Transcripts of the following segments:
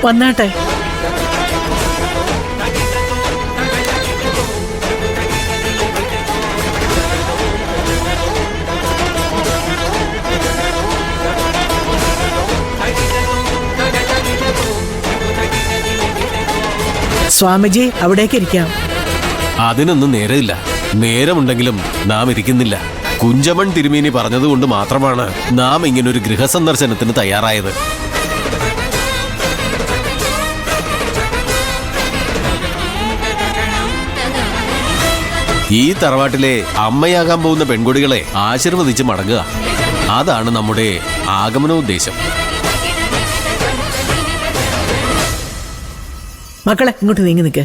വന്നാട്ടെ. സ്വാമിജി അവിടേക്ക് ഇരിക്കാം. അതിനൊന്നും നേരമില്ല. നേരമുണ്ടെങ്കിലും നാം ഇരിക്കുന്നില്ല. കുഞ്ചമൺ തിരുമേനി പറഞ്ഞതുകൊണ്ട് മാത്രമാണ് നാം ഇങ്ങനൊരു ഗൃഹസന്ദർശനത്തിന് തയ്യാറായത്. ഈ തറവാട്ടിലെ അമ്മയാകാൻ പോകുന്ന പെൺകുട്ടികളെ ആശീർവദിച്ച് മടങ്ങുക, അതാണ് നമ്മുടെ ആഗമനോദ്ദേശം. മക്കളെ ഇങ്ങോട്ട് നീങ്ങി നിൽക്ക്.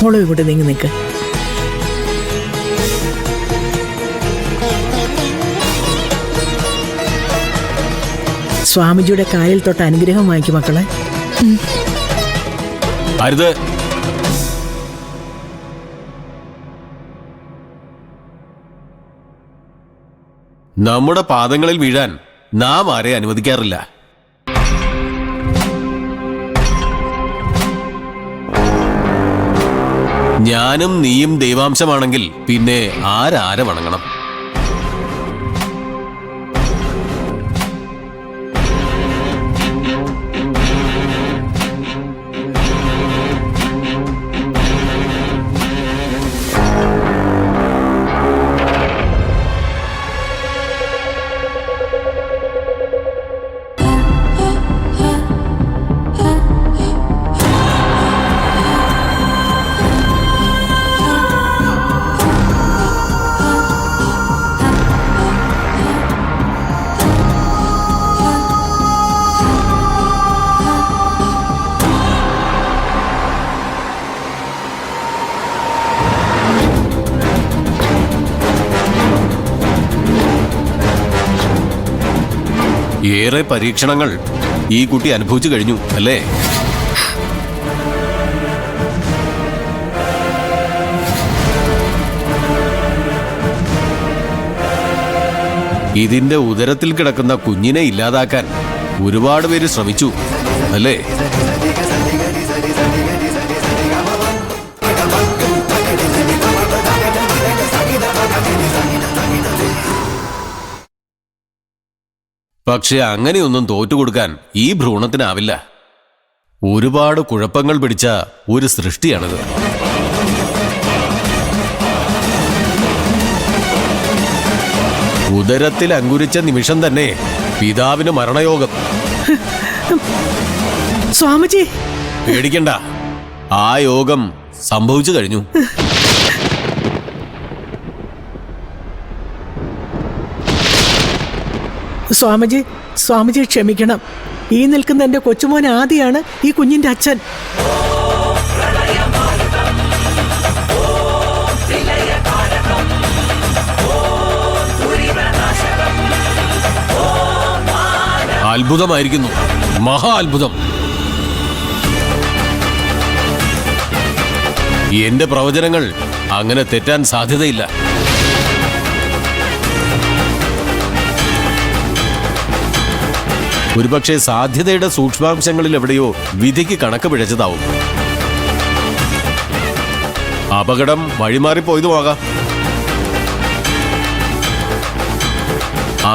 മോളും ഇങ്ങോട്ട് നീങ്ങി നിൽക്ക്. സ്വാമിജിയുടെ കാലിൽ തൊട്ട് അനുഗ്രഹം വാങ്ങിക്കും മക്കളെ. അരുത്. നമ്മുടെ പാദങ്ങളിൽ വീഴാൻ നാം ആരെ അനുവദിക്കാറില്ല. ഞാനും നീയും ദൈവാംശമാണെങ്കിൽ പിന്നെ ആരാരെ വണങ്ങണം? ഏറെ പരീക്ഷണങ്ങൾ ഈ കുട്ടി അനുഭവിച്ചു കഴിഞ്ഞു അല്ലേ? ഇതിന്റെ ഉദരത്തിൽ കിടക്കുന്ന കുഞ്ഞിനെ ഇല്ലാതാക്കാൻ ഒരുപാട് പേര് ശ്രമിച്ചു അല്ലേ? പക്ഷെ അങ്ങനെയൊന്നും തോറ്റുകൊടുക്കാൻ ഈ ഭ്രൂണത്തിനാവില്ല. ഒരുപാട് കുഴപ്പങ്ങൾ പിടിച്ച ഒരു സൃഷ്ടിയാണിത്. ഉദരത്തിൽ അങ്കുരിച്ച നിമിഷം തന്നെ പിതാവിന് മരണയോഗം. സ്വാമിജി പേടിക്കണ്ട, ആ യോഗം സംഭവിച്ചു കഴിഞ്ഞു. സ്വാമിജി ക്ഷമിക്കണം. ഈ നിൽക്കുന്ന എന്റെ കൊച്ചുമോൻ ആദിയാണ് ഈ കുഞ്ഞിന്റെ അച്ഛൻ. അത്ഭുതമായിരിക്കുന്നു, മഹാ അത്ഭുതം. എന്റെ പ്രവചനങ്ങൾ അങ്ങനെ തെറ്റാൻ സാധ്യതയില്ല. ഒരുപക്ഷെ സാധ്യതയുടെ സൂക്ഷ്മാംശങ്ങളിൽ എവിടെയോ വിധിക്ക് കണക്ക് പിഴച്ചതാവും. അപകടം വഴിമാറിപ്പോയതുമാകാം.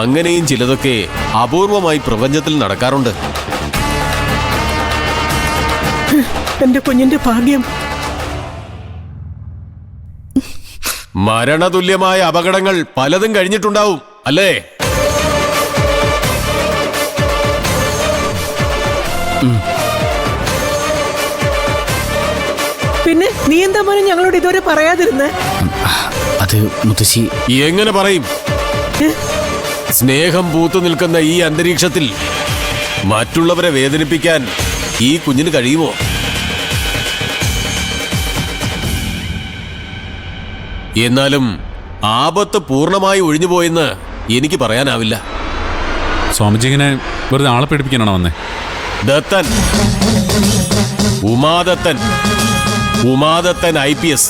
അങ്ങനെയും ചിലതൊക്കെ അപൂർവമായി പ്രപഞ്ചത്തിൽ നടക്കാറുണ്ട്. എന്റെ കുഞ്ഞിന്റെ ഭാഗ്യം. മരണതുല്യമായ അപകടങ്ങൾ പലതും കഴിഞ്ഞിട്ടുണ്ടാവും അല്ലേ? പിന്നെ നീ എന്താ മോനെ ഞങ്ങളോട് ഇതുവരെ പറയാതിരുന്നേ? അത് മുത്തശ്ശി. എങ്ങനെ പറയും? സ്നേഹം പൂത്തു നിൽക്കുന്ന ഈ അന്തരീക്ഷത്തിൽ മറ്റുള്ളവരെ വേദനിപ്പിക്കാൻ ഈ കുഞ്ഞിന് കഴിയുമോ? എന്നാലും ആപത്ത് പൂർണ്ണമായി ഒഴിഞ്ഞുപോയെന്ന് എനിക്ക് പറയാനാവില്ല. സ്വാമിജി ഇങ്ങനെ വെറുതെ ആളെ പേടിപ്പിക്കാനാണോ വന്നേ? ദത്തൻ, ഉമാദത്തൻ IPS.